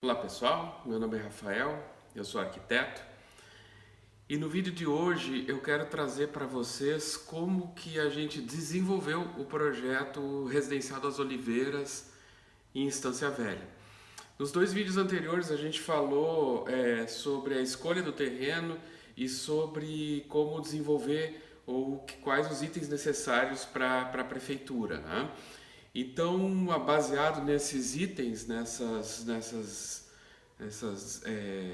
Olá pessoal, meu nome é Rafael, eu sou arquiteto e no vídeo de hoje eu quero trazer para vocês como que a gente desenvolveu o projeto Residencial das Oliveiras em Estância Velha. Nos dois vídeos anteriores a gente falou sobre a escolha do terreno e sobre como desenvolver ou quais os itens necessários para a prefeitura, né? Então, baseado nesses itens, nessas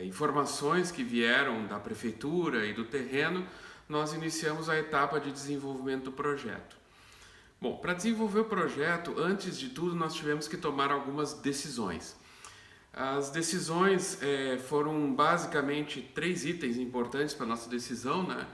informações que vieram da prefeitura e do terreno, nós iniciamos a etapa de desenvolvimento do projeto. Bom, para desenvolver o projeto, antes de tudo, nós tivemos que tomar algumas decisões. As decisões foram basicamente três itens importantes para a nossa decisão, né?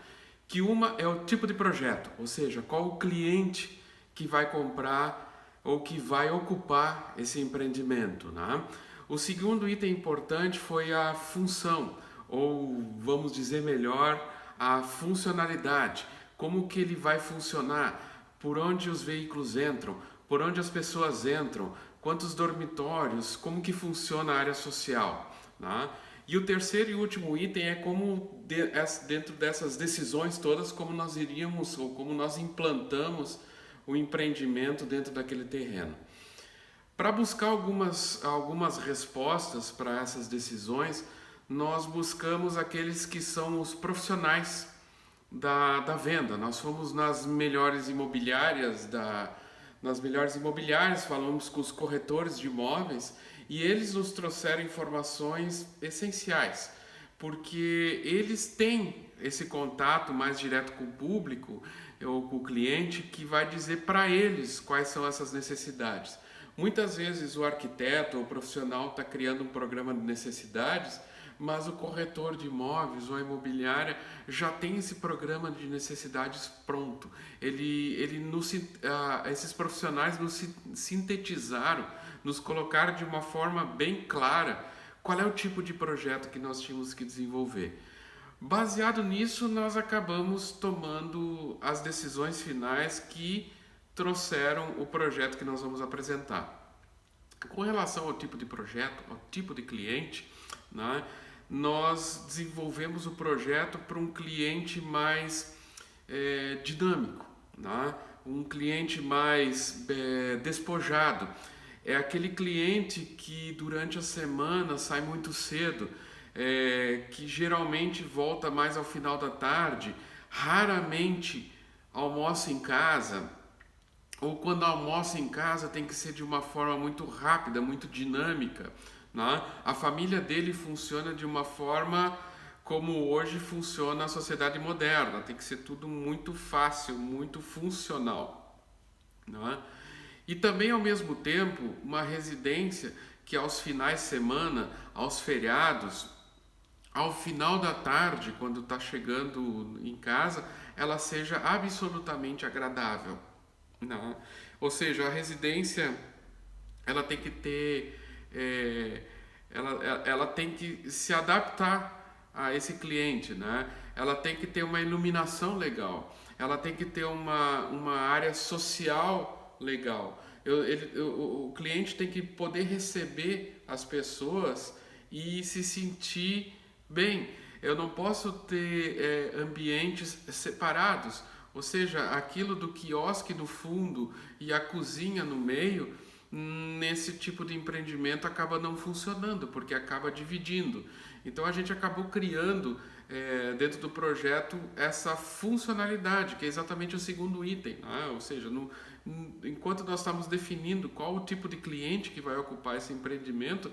Que uma é o tipo de projeto, ou seja, qual o cliente que vai comprar ou que vai ocupar esse empreendimento, né? O segundo item importante foi a função, ou vamos dizer melhor, a funcionalidade. Como que ele vai funcionar, por onde os veículos entram, por onde as pessoas entram, quantos dormitórios, como que funciona a área social, né? E o terceiro e último item é como, dentro dessas decisões todas, como nós iríamos ou como nós implantamos o empreendimento dentro daquele terreno. Para buscar algumas respostas para essas decisões, nós buscamos aqueles que são os profissionais da venda. Nós fomos nas melhores imobiliárias, falamos com os corretores de imóveis e eles nos trouxeram informações essenciais, porque eles têm esse contato mais direto com o público ou com o cliente que vai dizer para eles quais são essas necessidades. Muitas vezes o arquiteto ou o profissional está criando um programa de necessidades, mas o corretor de imóveis ou a imobiliária já tem esse programa de necessidades pronto. Esses profissionais nos sintetizaram, nos colocaram de uma forma bem clara qual é o tipo de projeto que nós tínhamos que desenvolver. Baseado nisso, nós acabamos tomando as decisões finais que trouxeram o projeto que nós vamos apresentar. Com relação ao tipo de projeto, ao tipo de cliente, né, nós desenvolvemos o projeto para um cliente mais dinâmico, né, um cliente mais despojado. É aquele cliente que durante a semana sai muito cedo, que geralmente volta mais ao final da tarde, raramente almoça em casa, ou quando almoça em casa tem que ser de uma forma muito rápida, muito dinâmica, né? A família dele funciona de uma forma como hoje funciona a sociedade moderna, tem que ser tudo muito fácil, muito funcional, né? E também ao mesmo tempo uma residência que aos finais de semana, aos feriados, ao final da tarde, quando está chegando em casa, ela seja absolutamente agradável, né? Ou seja, a residência ela tem que ter, ela tem que se adaptar a esse cliente, né? Ela tem que ter uma iluminação legal, ela tem que ter uma área social legal. O cliente tem que poder receber as pessoas e se sentir bem. Eu não posso ter ambientes separados, ou seja, aquilo do quiosque no fundo e a cozinha no meio, nesse tipo de empreendimento acaba não funcionando, porque acaba dividindo. Então a gente acabou criando dentro do projeto essa funcionalidade, que é exatamente o segundo item, né? Ou seja, enquanto nós estamos definindo qual o tipo de cliente que vai ocupar esse empreendimento,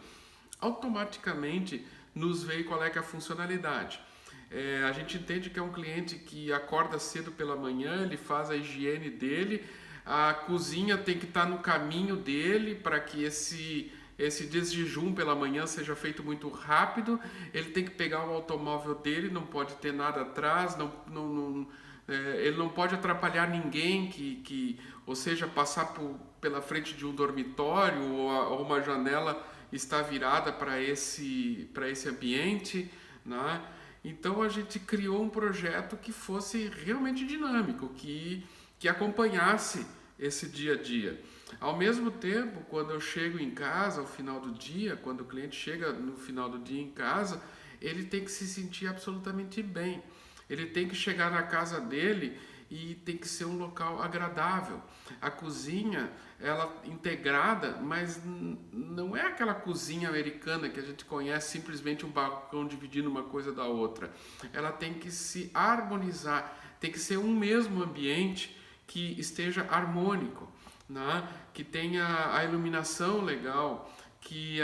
automaticamente nos veio qual é que é a funcionalidade. A gente entende que é um cliente que acorda cedo pela manhã, ele faz a higiene dele, a cozinha tem que estar no caminho dele para que esse desjejum pela manhã seja feito muito rápido, ele tem que pegar o automóvel dele, não pode ter nada atrás, ele não pode atrapalhar ninguém, ou seja, passar pela frente de um dormitório ou uma janela está virada para esse ambiente, né? Então a gente criou um projeto que fosse realmente dinâmico, que acompanhasse esse dia a dia. Ao mesmo tempo, quando eu chego em casa ao final do dia, quando o cliente chega no final do dia em casa, ele tem que se sentir absolutamente bem. Ele tem que chegar na casa dele e tem que ser um local agradável. A cozinha, ela integrada, mas não é aquela cozinha americana que a gente conhece, simplesmente um balcão dividindo uma coisa da outra. Ela tem que se harmonizar, tem que ser um mesmo ambiente que esteja harmônico, né? Que tenha a iluminação legal, que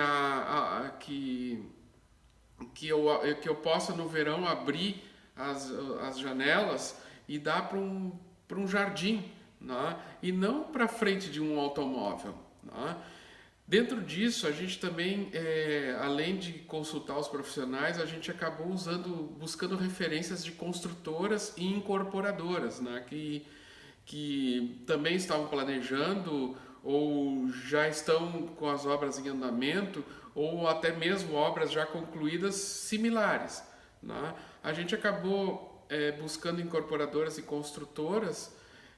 eu possa no verão abrir as janelas e dar para um jardim, né? E não para frente de um automóvel, né? Dentro disso, a gente também, além de consultar os profissionais, a gente acabou buscando referências de construtoras e incorporadoras, né? Que também estavam planejando ou já estão com as obras em andamento ou até mesmo obras já concluídas similares, né? A gente acabou buscando incorporadoras e construtoras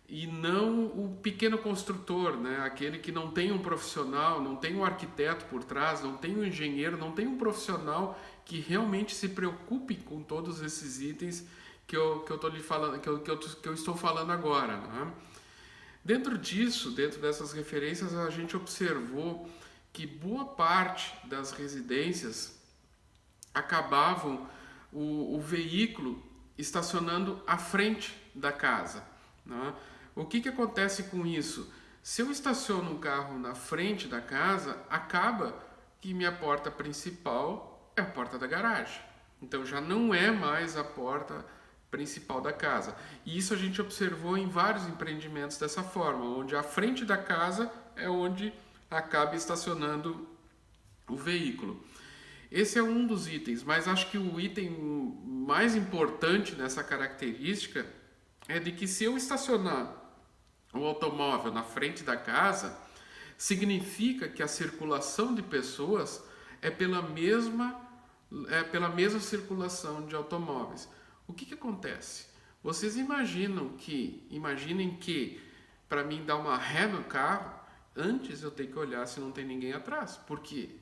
e não o pequeno construtor, né? Aquele que não tem um profissional, não tem um arquiteto por trás, não tem um engenheiro, não tem um profissional que realmente se preocupe com todos esses itens que eu estou lhe falando, que eu estou falando agora, né? Dentro disso, dentro dessas referências, a gente observou que boa parte das residências acabavam o veículo estacionando à frente da casa, né? O que acontece com isso? Se eu estaciono um carro na frente da casa, acaba que minha porta principal é a porta da garagem. Então já não é mais a porta principal da casa. E isso a gente observou em vários empreendimentos dessa forma, onde a frente da casa é onde acaba estacionando o veículo. Esse é um dos itens, mas acho que o item mais importante nessa característica é de que se eu estacionar o automóvel na frente da casa, significa que a circulação de pessoas é pela mesma circulação de automóveis. O que acontece? Vocês imaginem que para mim dar uma ré no carro, antes eu tenho que olhar se não tem ninguém atrás, porque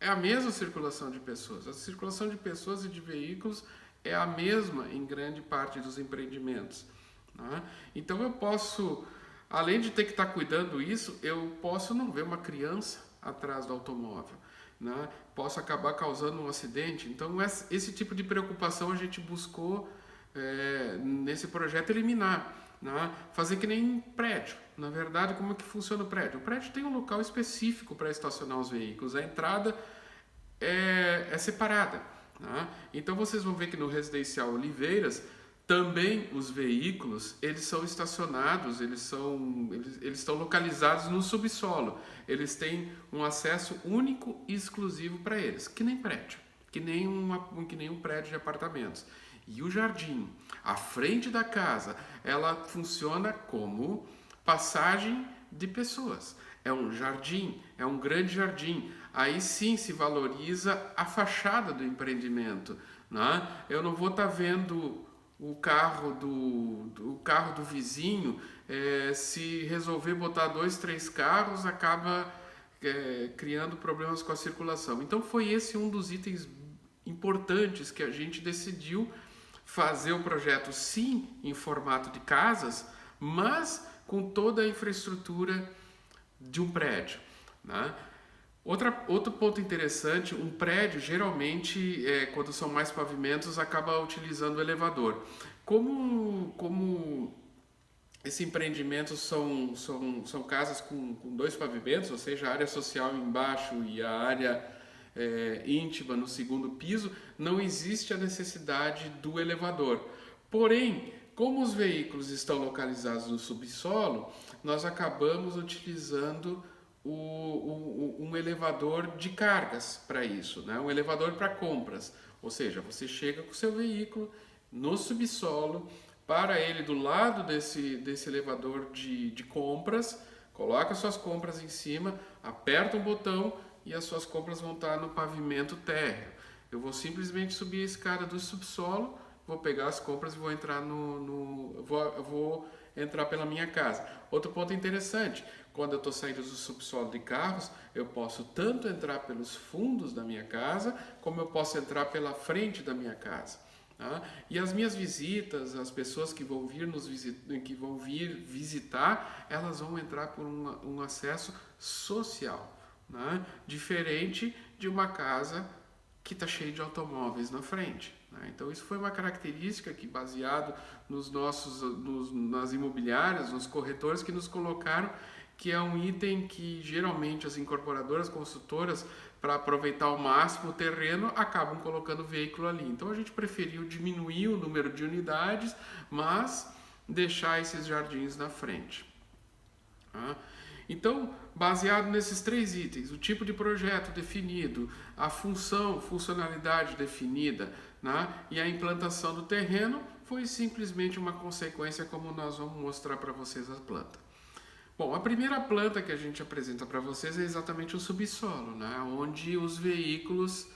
é a mesma circulação de pessoas. A circulação de pessoas e de veículos é a mesma em grande parte dos empreendimentos, né? Então eu posso, além de ter que estar cuidando isso, eu posso não ver uma criança atrás do automóvel, né? Posso acabar causando um acidente. Então esse tipo de preocupação a gente buscou nesse projeto eliminar, né? Fazer que nem prédio. Na verdade, como é que funciona o prédio? O prédio tem um local específico para estacionar os veículos. A entrada é separada, né? Então vocês vão ver que no residencial Oliveiras também os veículos eles são estacionados, eles estão localizados no subsolo. Eles têm um acesso único e exclusivo para eles, que nem prédio, que nem um prédio de apartamentos. E o jardim, à frente da casa, ela funciona como passagem de pessoas. É um jardim, é um grande jardim. Aí sim se valoriza a fachada do empreendimento, né? Eu não vou estar vendo o carro do vizinho, se resolver botar 2, 3 carros, acaba criando problemas com a circulação. Então foi esse um dos itens importantes que a gente decidiu fazer o projeto, sim, em formato de casas, mas com toda a infraestrutura de um prédio, né? Outro ponto interessante, um prédio geralmente, quando são mais pavimentos, acaba utilizando o elevador. Como esse empreendimento são casas com 2 pavimentos, ou seja, a área social embaixo e a área íntima no segundo piso, não existe a necessidade do elevador. Porém, como os veículos estão localizados no subsolo, nós acabamos utilizando um elevador de cargas para isso, né? Um elevador para compras, ou seja, você chega com o seu veículo no subsolo, para ele do lado desse elevador de compras, coloca suas compras em cima, aperta um botão e as suas compras vão estar no pavimento térreo. Eu vou simplesmente subir a escada do subsolo, vou pegar as compras e vou entrar vou entrar pela minha casa. Outro ponto interessante, quando eu estou saindo do subsolo de carros, eu posso tanto entrar pelos fundos da minha casa, como eu posso entrar pela frente da minha casa. Tá? E as minhas visitas, as pessoas que vão vir visitar, elas vão entrar por um acesso social, né? Diferente de uma casa que está cheia de automóveis na frente. Né? Então isso foi uma característica que, baseado nas imobiliárias, nos corretores que nos colocaram, que é um item que geralmente as incorporadoras, consultoras, para aproveitar ao máximo o terreno, acabam colocando o veículo ali. Então a gente preferiu diminuir o número de unidades, mas deixar esses jardins na frente. Tá? Então, baseado nesses 3 itens, o tipo de projeto definido, a funcionalidade definida, né, e a implantação do terreno, foi simplesmente uma consequência, como nós vamos mostrar para vocês a planta. Bom, a primeira planta que a gente apresenta para vocês é exatamente o subsolo, né, onde os veículos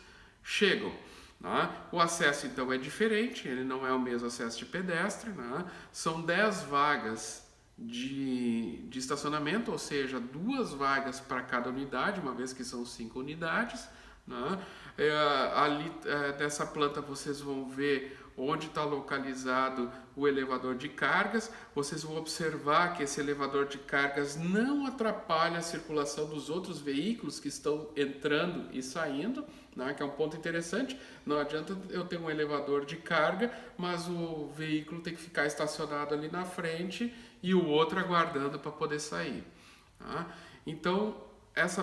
chegam. Né? O acesso, então, é diferente, ele não é o mesmo acesso de pedestre, né? São 10 vagas de estacionamento, ou seja, 2 vagas para cada unidade, uma vez que são 5 unidades. Né? Dessa planta vocês vão ver onde está localizado o elevador de cargas. Vocês vão observar que esse elevador de cargas não atrapalha a circulação dos outros veículos que estão entrando e saindo, né? Que é um ponto interessante. Não adianta eu ter um elevador de carga, mas o veículo tem que ficar estacionado ali na frente e o outro aguardando para poder sair. Tá? Então, essa,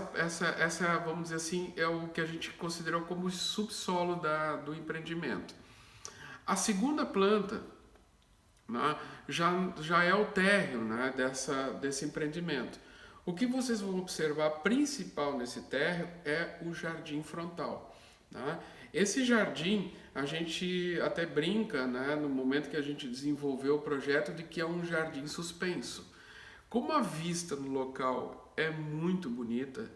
vamos dizer assim, é o que a gente considerou como o subsolo do empreendimento. A segunda planta, né, já é o térreo, né, desse empreendimento. O que vocês vão observar principal nesse térreo é o jardim frontal. Tá? Esse jardim, a gente até brinca, né, no momento que a gente desenvolveu o projeto, de que é um jardim suspenso. Como a vista no local é muito bonita,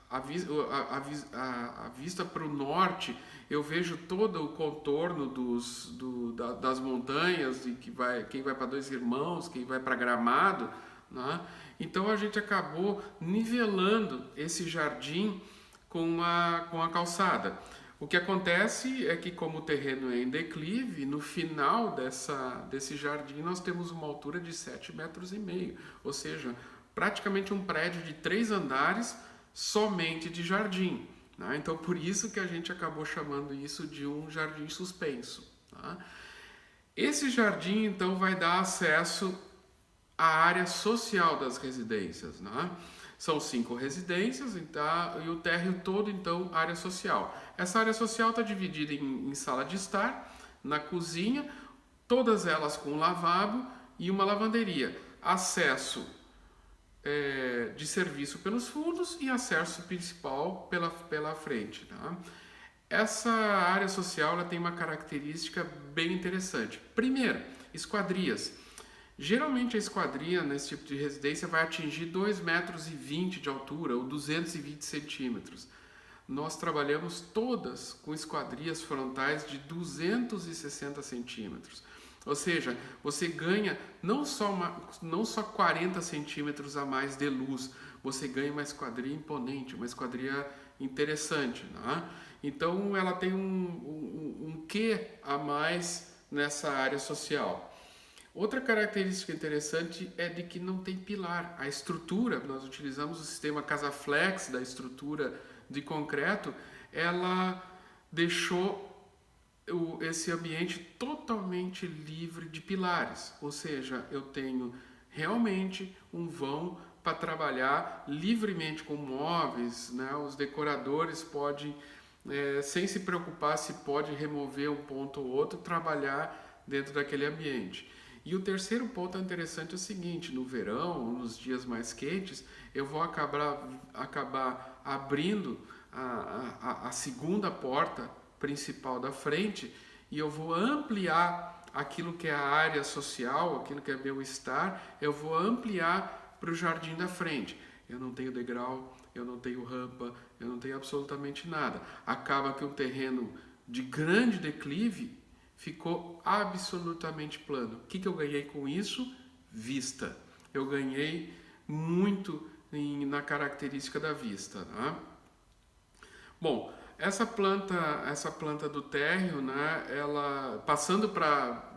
a vista para o norte, eu vejo todo o contorno das montanhas, e quem vai para Dois Irmãos, quem vai para Gramado, né? Então a gente acabou nivelando esse jardim com a calçada. O que acontece é que, como o terreno é em declive, no final desse jardim nós temos uma altura de 7,5 metros, ou seja, praticamente um prédio de 3 andares somente de jardim. Né? Então, por isso que a gente acabou chamando isso de um jardim suspenso. Tá? Esse jardim, então, vai dar acesso à área social das residências. Né? São 5 residências, então, e o térreo todo, então, área social. Essa área social está dividida em sala de estar, na cozinha, todas elas com lavabo e uma lavanderia. Acesso de serviço pelos fundos e acesso principal pela frente. Tá? Essa área social ela tem uma característica bem interessante. Primeiro, esquadrias. Geralmente a esquadria nesse tipo de residência vai atingir 2,20 metros de altura ou 220 centímetros. Nós trabalhamos todas com esquadrias frontais de 260 centímetros. Ou seja, você ganha não só 40 centímetros a mais de luz, você ganha uma esquadria imponente, uma esquadria interessante. Né? Então ela tem um quê a mais nessa área social. Outra característica interessante é de que não tem pilar. A estrutura, nós utilizamos o sistema Casaflex da estrutura de concreto, ela deixou esse ambiente totalmente livre de pilares, ou seja, eu tenho realmente um vão para trabalhar livremente com móveis, né? Os decoradores podem, sem se preocupar se pode remover um ponto ou outro, trabalhar dentro daquele ambiente. E o terceiro ponto interessante é o seguinte: no verão, nos dias mais quentes, eu vou acabar abrindo a segunda porta principal da frente e eu vou ampliar aquilo que é a área social, aquilo que é bem-estar, eu vou ampliar para o jardim da frente. Eu não tenho degrau, eu não tenho rampa, eu não tenho absolutamente nada. Acaba que um terreno de grande declive, ficou absolutamente plano. O que eu ganhei com isso? Vista. Eu ganhei muito na característica da vista, né? Bom, essa planta do térreo, né, ela passando para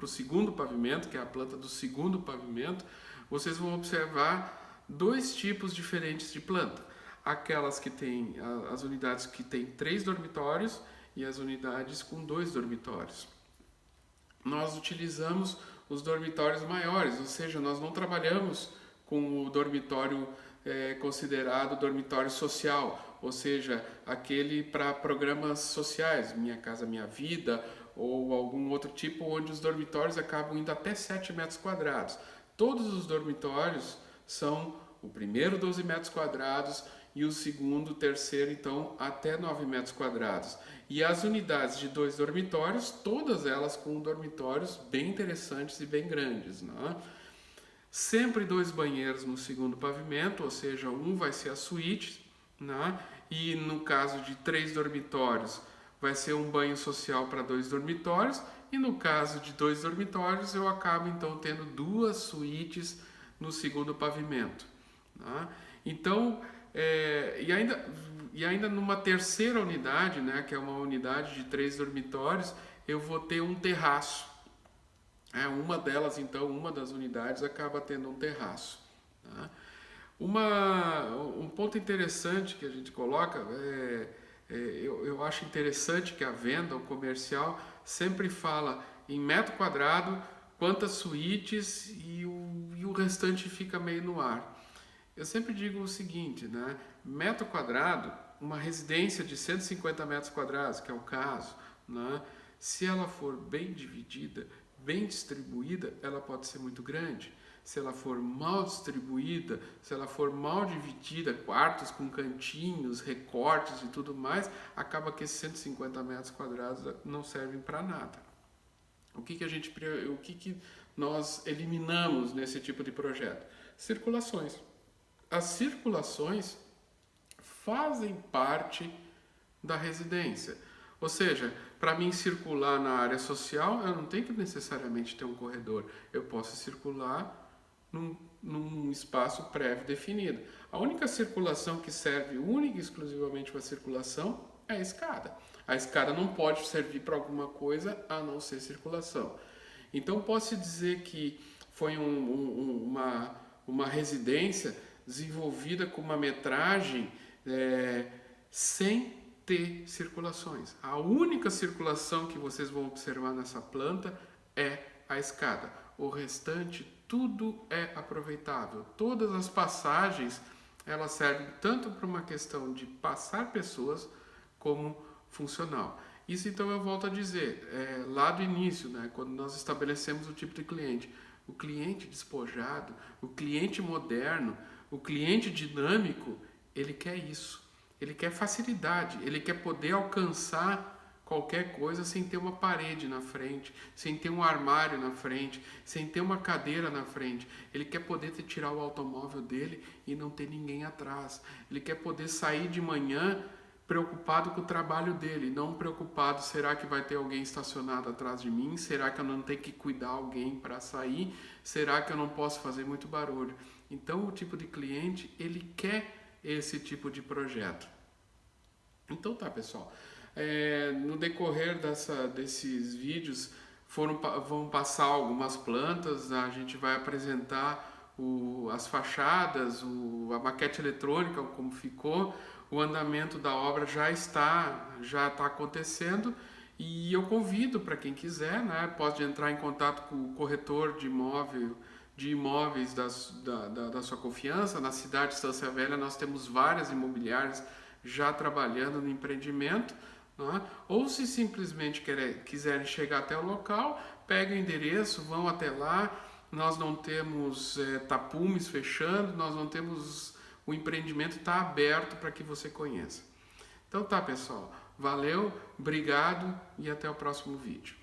o segundo pavimento, que é a planta do segundo pavimento, vocês vão observar dois tipos diferentes de planta. Aquelas que têm, as unidades que têm 3 dormitórios e as unidades com 2 dormitórios. Nós utilizamos os dormitórios maiores, ou seja, nós não trabalhamos com o dormitório considerado dormitório social, ou seja, aquele para programas sociais, Minha Casa Minha Vida, ou algum outro tipo, onde os dormitórios acabam indo até 7 metros quadrados. Todos os dormitórios são o primeiro 12 metros quadrados e o segundo, terceiro, então, até 9 metros quadrados. E as unidades de 2 dormitórios, todas elas com dormitórios bem interessantes e bem grandes, né? Sempre 2 banheiros no segundo pavimento, ou seja, um vai ser a suíte, né? E no caso de 3 dormitórios, vai ser um banho social para 2 dormitórios, e no caso de 2 dormitórios, eu acabo então tendo 2 suítes no segundo pavimento, né? Então, e ainda numa terceira unidade, né, que é uma unidade de 3 dormitórios, eu vou ter um terraço. Uma delas, então, uma das unidades acaba tendo um terraço, tá? Um ponto interessante que a gente coloca, eu acho interessante que a venda, o comercial, sempre fala em metro quadrado, quantas suítes e o restante fica meio no ar. Eu sempre digo o seguinte, né? Metro quadrado, uma residência de 150 metros quadrados, que é o caso, né? Se ela for bem dividida, bem distribuída, ela pode ser muito grande. Se ela for mal distribuída, se ela for mal dividida, quartos com cantinhos, recortes e tudo mais, acaba que esses 150 metros quadrados não servem para nada. O que nós eliminamos nesse tipo de projeto? Circulações. As circulações fazem parte da residência. Ou seja, para mim circular na área social, eu não tenho que necessariamente ter um corredor. Eu posso circular num espaço prévio definido. A única circulação que serve única e exclusivamente para circulação é a escada. A escada não pode servir para alguma coisa a não ser circulação. Então, posso dizer que foi uma residência desenvolvida com uma metragem sem ter circulações. A única circulação que vocês vão observar nessa planta é a escada. O restante, tudo é aproveitável. Todas as passagens, elas servem tanto para uma questão de passar pessoas como funcional. Isso, então, eu volto a dizer, lá do início, né, quando nós estabelecemos o tipo de cliente, o cliente despojado, o cliente moderno, o cliente dinâmico, ele quer isso. Ele quer facilidade, ele quer poder alcançar qualquer coisa sem ter uma parede na frente, sem ter um armário na frente, sem ter uma cadeira na frente. Ele quer poder tirar o automóvel dele e não ter ninguém atrás. Ele quer poder sair de manhã preocupado com o trabalho dele, não preocupado, será que vai ter alguém estacionado atrás de mim? Será que eu não tenho que cuidar alguém para sair? Será que eu não posso fazer muito barulho? Então, o tipo de cliente, ele quer esse tipo de projeto. Então tá, pessoal, no decorrer desses vídeos vão passar algumas plantas, a gente vai apresentar as fachadas, a maquete eletrônica, como ficou, o andamento da obra já está acontecendo, e eu convido para quem quiser, né, pode entrar em contato com o corretor de imóveis da sua confiança. Na cidade de Estância Velha nós temos várias imobiliárias já trabalhando no empreendimento, né? Ou se simplesmente quiserem chegar até o local, pegam o endereço, vão até lá. Nós não temos tapumes fechando, nós não temos, o empreendimento está aberto para que você conheça. Então tá, pessoal, valeu, obrigado e até o próximo vídeo.